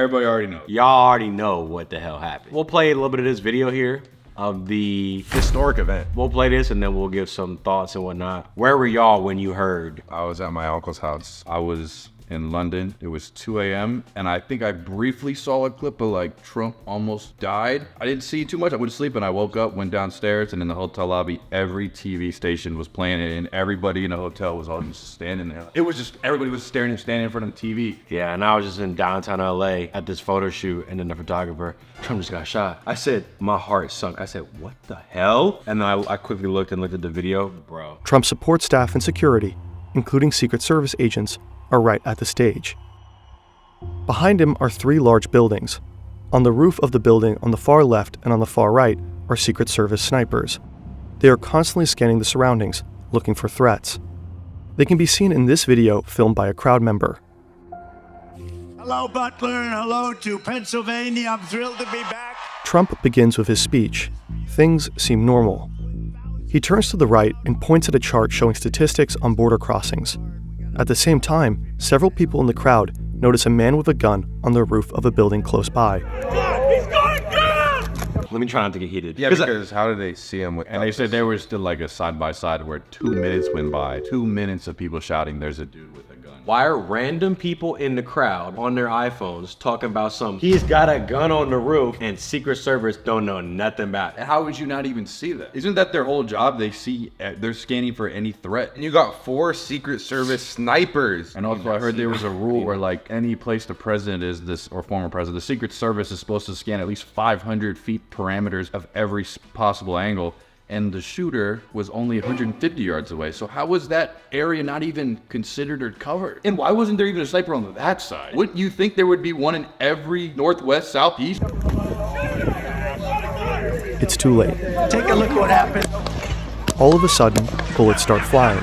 Everybody already knows. Y'all already know what the hell happened. We'll play a little bit of this video here of the Historic event. We'll play this and then we'll give some thoughts and whatnot. Where were y'all when you heard? I was at my uncle's house. I was in London. It was 2 a.m. and I think I briefly saw a clip of like Trump almost died. I didn't see too much. I went to sleep and I woke up, went downstairs, and in the hotel lobby, every TV station was playing it and everybody in the hotel was all just standing there. It was just, everybody was standing in front of the TV. Yeah, and I was just in downtown LA at this photo shoot, and then the photographer, Trump just got shot. I said, my heart sunk. I said, what the hell? And then I quickly looked at the video. Bro. Trump's support staff and security, including Secret Service agents, are right at the stage. Behind him are 3 large buildings. On the roof of the building on the far left and on the far right are Secret Service snipers. They are constantly scanning the surroundings, looking for threats. They can be seen in this video filmed by a crowd member. Hello, Butler, and hello to Pennsylvania. I'm thrilled to be back. Trump begins with his speech. Things seem normal. He turns to the right and points at a chart showing statistics on border crossings. At the same time, several people in the crowd notice a man with a gun on the roof of a building close by. Let me try not to get heated. Yeah, because how did they see him with? And they said there was still like a side by side where 2 minutes went by. 2 minutes of people shouting, "There's a dude with a gun." Why are random people in the crowd on their iPhones talking about he's got a gun on the roof, and Secret Service don't know nothing about it? And how would you not even see that? Isn't that their whole job? They see, they're scanning for any threat. And you got 4 Secret Service snipers. And also I heard there was a rule where like any place the president is, this or former president, the Secret Service is supposed to scan at least 500 feet parameters of every possible angle. And the shooter was only 150 yards away. So how was that area not even considered or covered? And why wasn't there even a sniper on that side? Wouldn't you think there would be one in every northwest, southeast? It's too late. Take a look at what happened. All of a sudden, bullets start flying.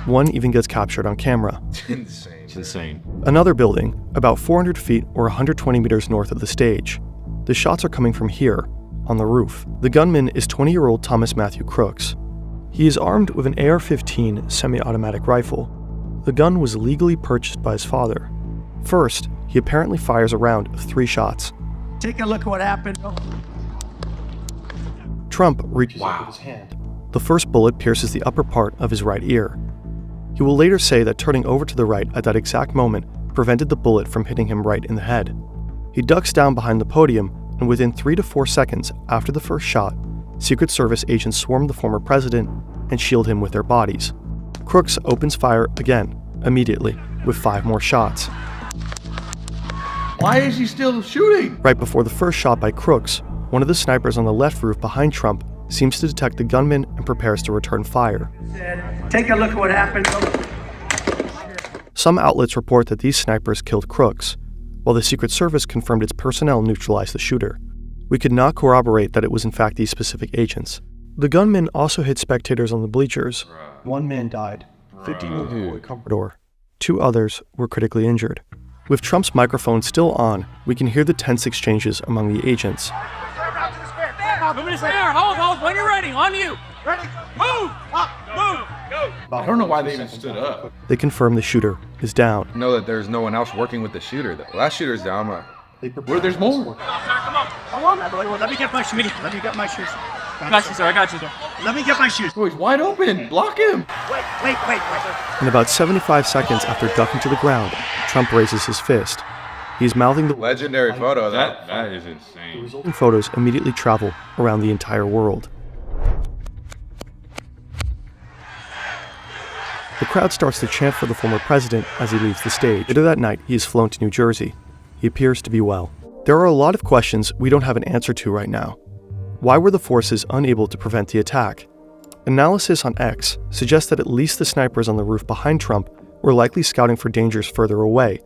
One even gets captured on camera. Insane. It's insane. Another building, about 400 feet or 120 meters north of the stage. The shots are coming from here, on the roof. The gunman is 20-year-old Thomas Matthew Crooks. He is armed with an AR-15 semi-automatic rifle. The gun was legally purchased by his father. First, he apparently fires a round of 3 shots. Take a look at what happened. Trump reaches out with his hand. The first bullet pierces the upper part of his right ear. He will later say that turning over to the right at that exact moment prevented the bullet from hitting him right in the head. He ducks down behind the podium, and within 3 to 4 seconds after the first shot, Secret Service agents swarm the former president and shield him with their bodies. Crooks opens fire again, immediately, with 5 more shots. Why is he still shooting? Right before the first shot by Crooks, one of the snipers on the left roof behind Trump seems to detect the gunman and prepares to return fire. Take a look at what happened. Some outlets report that these snipers killed Crooks, while the Secret Service confirmed its personnel neutralized the shooter. We could not corroborate that it was in fact these specific agents. The gunman also hit spectators on the bleachers. One man died, 15-year-old Comprador. 2 others were critically injured. With Trump's microphone still on, we can hear the tense exchanges among the agents. Hold, when you're ready, on you. Ready, move, move, go. I don't know why they even stood up. They confirm the shooter is down. Know that there's no one else working with the shooter. The last shooter's down. Where there's more. Come on. Let me get my shoes. Let me get my shoes. I got you, sir. I got you, sir. Let me get my shoes. Oh, he's wide open. Block him. Wait. In about 75 seconds after ducking to the ground, Trump raises his fist. He's mouthing the Legendary photo. That is insane. The resulting photos immediately travel around the entire world. The crowd starts to chant for the former president as he leaves the stage. Later that night, he is flown to New Jersey. He appears to be well. There are a lot of questions we don't have an answer to right now. Why were the forces unable to prevent the attack? Analysis on X suggests that at least the snipers on the roof behind Trump were likely scouting for dangers further away,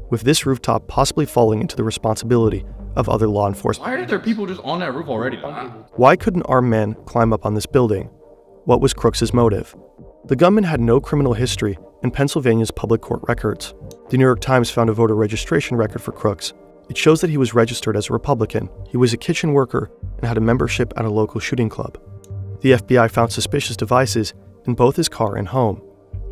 with this rooftop possibly falling into the responsibility of other law enforcement. Why are there people just on that roof already? Why could an armed man climb up on this building? What was Crooks' motive? The gunman had no criminal history in Pennsylvania's public court records. The New York Times found a voter registration record for Crooks. It shows that he was registered as a Republican. He was a kitchen worker and had a membership at a local shooting club. The FBI found suspicious devices in both his car and home.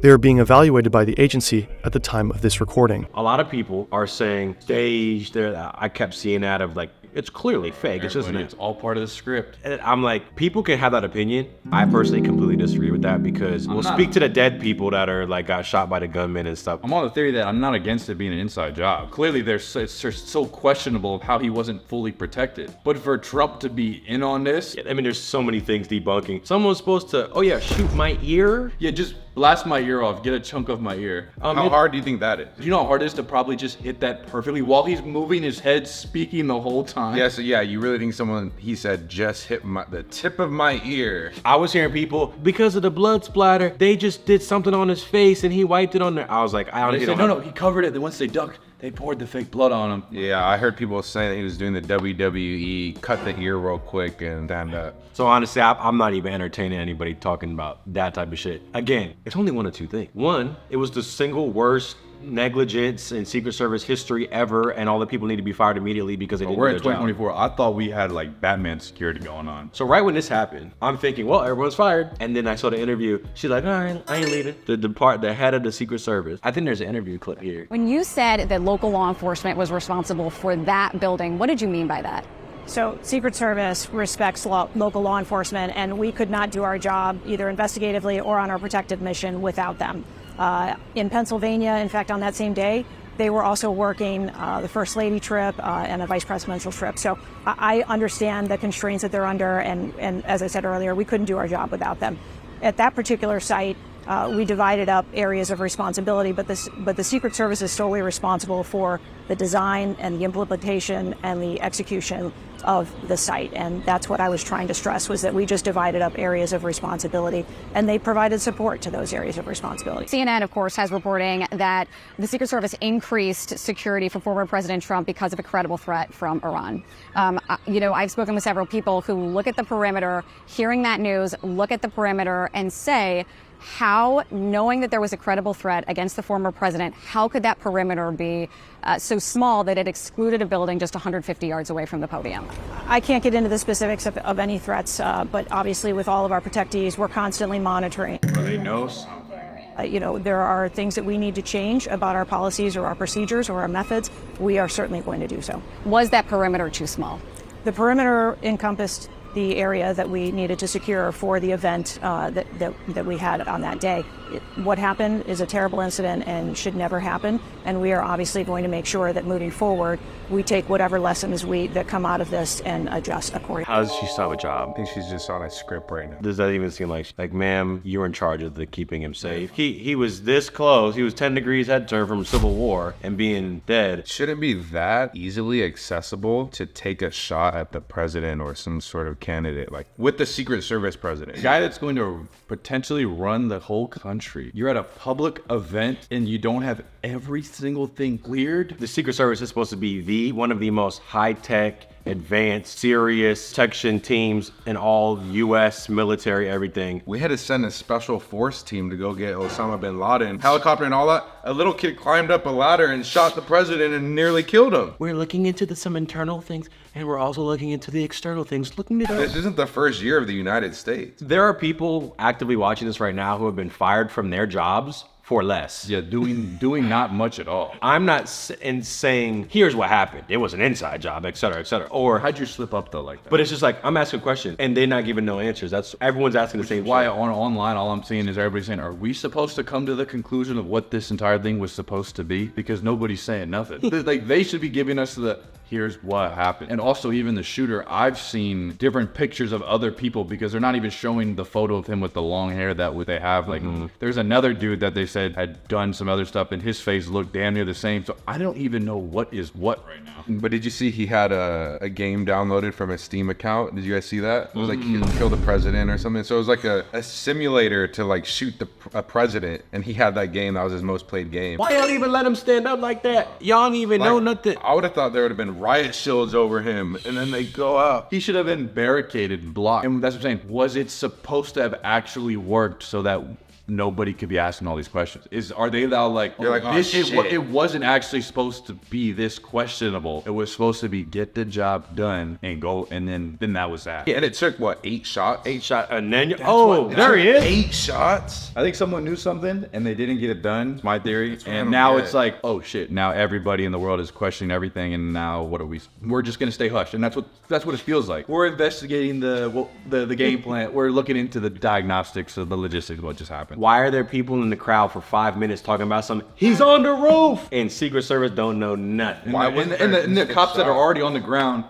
They are being evaluated by the agency at the time of this recording. A lot of people are saying staged. I kept seeing that of like, it's clearly fake. It's just It's all part of the script. And I'm like, people can have that opinion. I personally completely disagree with that because we'll speak to the dead people that are like got shot by the gunman and stuff. I'm on the theory that I'm not against it being an inside job. Clearly, it's so questionable how he wasn't fully protected. But for Trump to be in on this, I mean, there's so many things debunking. Someone was supposed to, oh yeah, shoot my ear. yeah, just blast my ear off, get a chunk of my ear. How hard do you think that is? You know how hard it is to probably just hit that perfectly while he's moving his head, speaking the whole time? Yeah, so yeah, you really think he said, just hit the tip of my ear. I was hearing people, because of the blood splatter, they just did something on his face and he wiped it on there. I was like, I They don't said, no, he covered it. Then once they ducked, they poured the fake blood on him. Yeah, I heard people saying that he was doing the WWE, cut the ear real quick and stand up. So honestly, I'm not even entertaining anybody talking about that type of shit. Again, it's only one of two things. One, it was the single worst negligence in Secret Service history ever, and all the people need to be fired immediately because they didn't We're do in their job. 2024. I thought we had like Batman security going on. So right when this happened, I'm thinking, well, everyone's fired. And then I saw the interview. She's like, all right, I ain't leaving. The head of the Secret Service. I think there's an interview clip here. When you said that local law enforcement was responsible for that building, what did you mean by that? So Secret Service respects local law enforcement, and we could not do our job either investigatively or on our protective mission without them. In Pennsylvania, in fact, on that same day, they were also working the First Lady trip and a vice presidential trip. So I understand the constraints that they're under, and as I said earlier, we couldn't do our job without them. At that particular site, we divided up areas of responsibility, but the Secret Service is solely responsible for the design and the implementation and the execution of the site. And that's what I was trying to stress, was that we just divided up areas of responsibility, and they provided support to those areas of responsibility. CNN, of course, has reporting that the Secret Service increased security for former President Trump because of a credible threat from Iran. I've spoken with several people who look at the perimeter, hearing that news, look at the perimeter and say, how, knowing that there was a credible threat against the former president, how could that perimeter be so small that it excluded a building just 150 yards away from the podium? I can't get into the specifics of any threats, but obviously with all of our protectees, we're constantly monitoring. They know something. There are things that we need to change about our policies or our procedures or our methods. We are certainly going to do so. Was that perimeter too small? The perimeter encompassed the area that we needed to secure for the event that we had on that day. What happened is a terrible incident and should never happen, and we are obviously going to make sure that moving forward, we take whatever lessons that come out of this and adjust accordingly. How does she stop a job? I think she's just on a script right now. Does that even seem like, ma'am, you're in charge of keeping him safe? He was this close. He was 10 degrees head turn from Civil War and being dead. Shouldn't be that easily accessible to take a shot at the president or some sort of candidate, like with the Secret Service president. The guy that's going to potentially run the whole country. You're at a public event and you don't have every single thing cleared. The Secret Service is supposed to be one of the most high-tech, advanced, serious protection teams in all U.S. military, everything. We had to send a special force team to go get Osama bin Laden, helicopter and all that. A little kid climbed up a ladder and shot the president and nearly killed him. We're looking into some internal things, and we're also looking into the external things. Looking at This isn't the first year of the United States. There are people actively watching this right now who have been fired from their jobs for less. Yeah, doing not much at all. I'm not saying, here's what happened. It was an inside job, et cetera, et cetera. Or, How'd you slip up though like that? but it's just like, I'm asking a question, and they're not giving no answers. That's everyone's asking the same Why shit. online all I'm seeing is everybody saying, are we supposed to come to the conclusion of what this entire thing was supposed to be? Because nobody's saying nothing. Like, they should be giving us here's what happened. And also even the shooter, I've seen different pictures of other people because they're not even showing the photo of him with the long hair that they have. Like, there's another dude that they said had done some other stuff and his face looked damn near the same. So I don't even know what is what right now. But did you see he had a game downloaded from a Steam account? Did you guys see that? It was like he killed the president or something. So it was like a simulator to like shoot a president, and he had that game. That was his most played game. Why y'all even let him stand up like that? Y'all don't even know nothing. I would have thought there would have been riot shields over him, and then they go out. He should have been barricaded and blocked. And that's what I'm saying. Was it supposed to have actually worked so that nobody could be asking all these questions? Are they now like, You're like, oh, shit. it wasn't actually supposed to be this questionable. It was supposed to be get the job done and go, and then that was that. Yeah, and it took what, 8 shots? 8 shot, and then What, there he is. 8 shots. I think someone knew something and they didn't get it done. My theory. what I And don't now get. it's like, oh shit! Now everybody in the world is questioning everything, and now what are we? We're just gonna stay hushed, and that's what it feels like. We're investigating the game plan. We're looking into the diagnostics of the logistics of what just happened. Why are there people in the crowd for 5 minutes talking about something? He's on the roof, and Secret Service don't know nothing. Why And wasn't the, there and the instant cops that are shot? already on the ground.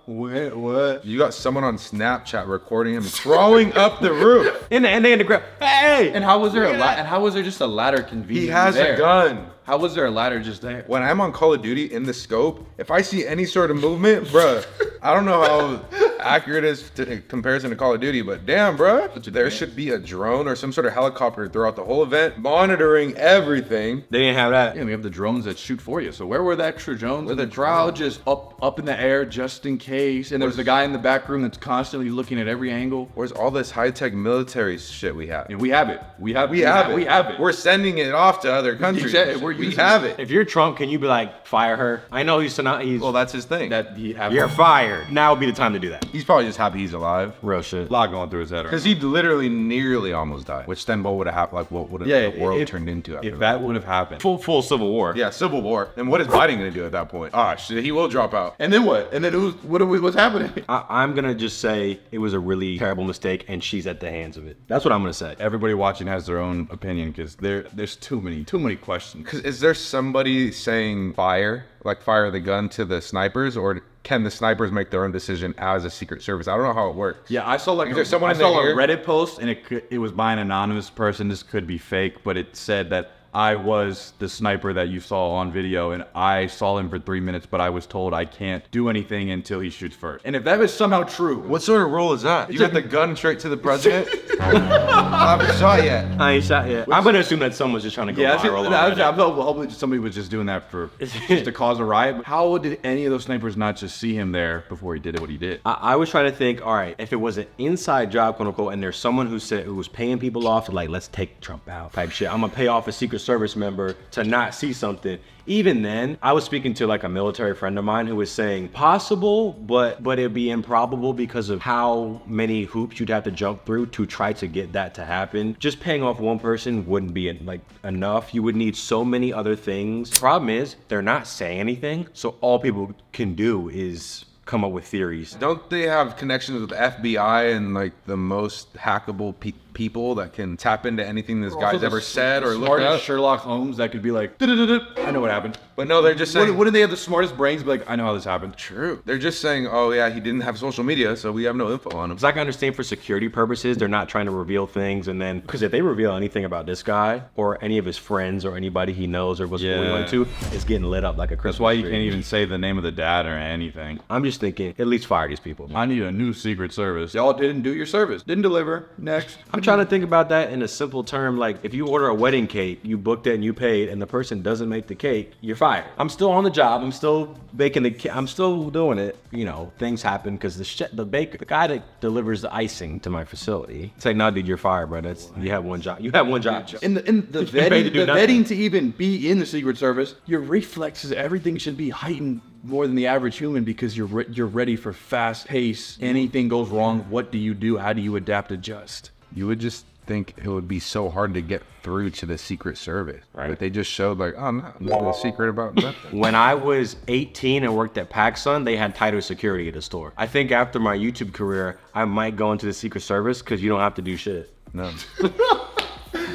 What? You got someone on Snapchat recording him crawling up the roof. And they in the crowd. Hey! And how was there and how was there just a ladder convenient? He has there? a gun. How was there a ladder just there? When I'm on Call of Duty in the scope, if I see any sort of movement, bruh, I don't know how accurate it is in comparison to Call of Duty, but damn, bruh, there should be a drone or some sort of helicopter throughout the whole event monitoring everything. They didn't have that. Yeah, we have the drones that shoot for you. So where were the extra drones? With the crowd just up in the air just in case. And there's a guy in the back room that's constantly looking at every angle. Where's all this high-tech military shit we have? And we have it. We have it. We're sending it off to other countries. Exactly. We have it. If you're Trump, can you be like, fire her? I know he's not. Well, that's his thing. You're fired. Now would be the time to do that. He's probably just happy he's alive. Real shit. a lot going through his head. Because he literally nearly almost died. Which then what would have happened? Like what would have the world turned into after If that would have happened. Full civil war. Yeah, civil war. And what is Biden going to do at that point? Ah, shit, he will drop out. And then what? And then what's happening? I'm gonna just say it was a really terrible mistake, and she's at the hands of it. That's what I'm gonna say. Everybody watching has their own opinion because there's too many questions. Because is there somebody saying fire the gun to the snipers, or can the snipers make their own decision as a Secret Service? I don't know how it works. Yeah, I saw Is there someone I in saw there? a Reddit post, and it was by an anonymous person. This could be fake, but it said that I was the sniper that you saw on video, and I saw him for 3 minutes, but I was told I can't do anything until he shoots first. And if that is somehow true, What sort of role is that? You got the gun straight to the president? I haven't shot yet. I ain't shot yet. I'm gonna assume that someone's just trying to go viral on Reddit. I'm hoping somebody was just doing that just to cause a riot. How did any of those snipers not just see him there before he did what he did? I was trying to think, all right, if it was an inside job, quote unquote, and there's someone who was paying people off to like, let's take Trump out type shit. I'm gonna pay off a Secret Service member to not see something. Even then, I was speaking to like a military friend of mine who was saying possible, but it'd be improbable because of how many hoops you'd have to jump through to try to get that to happen. Just paying off one person wouldn't be like enough. You would need so many other things. Problem is, they're not saying anything, so all people can do is come up with theories. Don't they have connections with the FBI and like the most hackable people that can tap into anything this guy's ever said or looked smartest up? Sherlock Holmes that could be like, I know what happened. But no, they're just saying. Wouldn't they have the smartest brains? Be like, I know how this happened. True. They're just saying, oh yeah, he didn't have social media, so we have no info on him. Because I can understand for security purposes, they're not trying to reveal things, and then because if they reveal anything about this guy or any of his friends or anybody he knows or was going to, it's getting lit up like a Christmas That's why you tree. can't even say the name of the dad or anything. I'm just thinking, at least fire these people. I need a new Secret Service. Y'all didn't do your service. Didn't deliver. Next. I'm trying to think about that in a simple term, like if you order a wedding cake, you booked it and you paid, and the person doesn't make the cake, you're fired. I'm still on the job. I'm still baking the cake. I'm still doing it. You know, things happen because the guy that delivers the icing to my facility, it's like, no, dude, you're fired, bro. You have one job. You have one job. In the vetting to even be in the Secret Service, your reflexes, everything should be heightened more than the average human because you're ready for fast pace. Anything goes wrong, what do you do? How do you adapt, adjust? You would just think it would be so hard to get through to the Secret Service. Right. But they just showed like, oh, no, nothing secret about nothing. When I was 18 and worked at PacSun, they had tighter security at the store. I think after my YouTube career, I might go into the Secret Service because you don't have to do shit. No.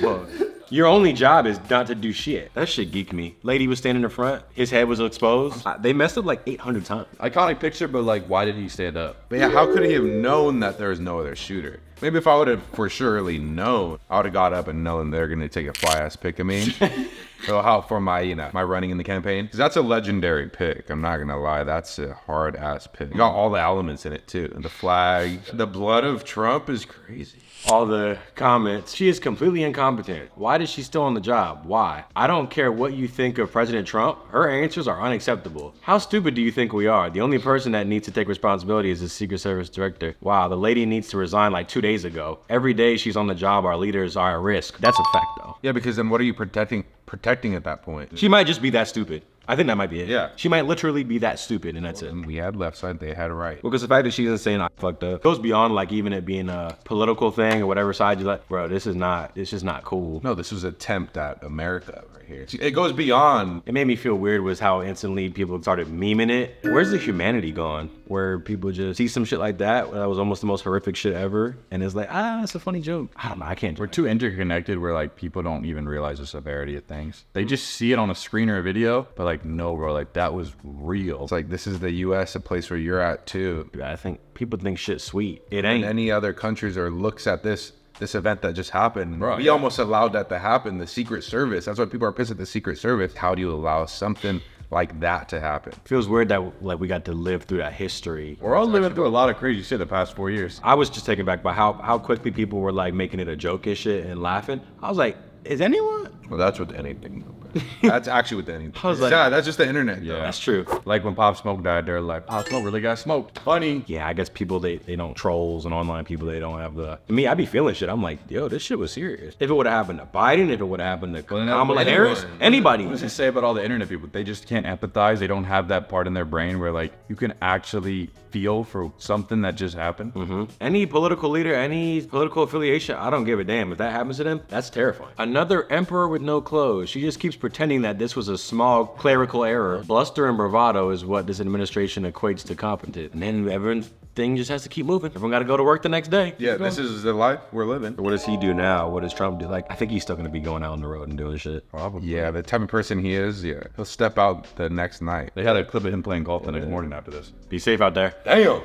Well, your only job is not to do shit. That shit geeked me. Lady was standing in the front. His head was exposed. They messed up like 800 times. Iconic picture, but like, why did he stand up? But yeah, how could he have known that there was no other shooter? Maybe if I would have for surely known, I would have got up and known they're gonna take a fly ass pic of me. So how for my my running in the campaign? Because that's a legendary pic. I'm not gonna lie, that's a hard ass pic. You got all the elements in it too. The flag, the blood of Trump is crazy. All the comments. She is completely incompetent. Why is she still on the job? Why? I don't care what you think of President Trump. Her answers are unacceptable. How stupid do you think we are? The only person that needs to take responsibility is the Secret Service director. Wow, the lady needs to resign like 2 days days ago. Every day she's on the job, our leaders are at risk. That's a fact, though. Yeah, because then what are you protecting at that point? She might just be that stupid. I think that might be it. Yeah. She might literally be that stupid, and that's it. We had left side, they had right. Because the fact that she's saying I fucked up goes beyond like even it being a political thing or whatever side you're like, bro, this is just not cool. No, this was an attempt at America right here. It goes beyond. It made me feel weird was how instantly people started memeing it. Where's the humanity gone? Where people just see some shit like that was almost the most horrific shit ever, and it's like, it's a funny joke. I don't know, I can't. We're too interconnected where like people don't even realize the severity of things. They just see it on a screen or a video, but like, no, bro, like that was real. It's like, this is the US, a place where you're at too. I think people think shit's sweet. It And ain't. any other countries or looks at this event that just happened. Bro, we almost allowed that to happen. The Secret Service. That's why people are pissed at the Secret Service. How do you allow something like that to happen? Feels weird that like we got to live through that history. We're all living through a lot of crazy shit the past 4 years. I was just taken back by how quickly people were like making it a joke and shit and laughing. I was like, is anyone? Well, that's with anything. That's actually with anything. I was like, yeah, that's just the internet. Yeah. Though. that's true. Like when Pop Smoke died, they're like, Pop Smoke really got smoked. Funny. Yeah, I guess people, they don't, trolls and online people, they don't have the, me, I be feeling shit. I'm like, yo, this shit was serious. If it would have happened to Biden, if it would have happened to Kamala Harris, anybody. What does it say about all the internet people? They just can't empathize. They don't have that part in their brain where like you can actually feel for something that just happened. Any political leader, any political affiliation, I don't give a damn. If that happens to them, that's terrifying. Another emperor with no clothes. She just keeps pretending that this was a small clerical error. Bluster and bravado is what this administration equates to competent. And then everything just has to keep moving. Everyone got to go to work the next day. Yeah, this is the life we're living. What does he do now? What does Trump do? Like, I think he's still going to be going out on the road and doing shit. Probably. Yeah, the type of person he is, yeah. He'll step out the next night. They had a clip of him playing golf the next morning after this. Be safe out there. Damn.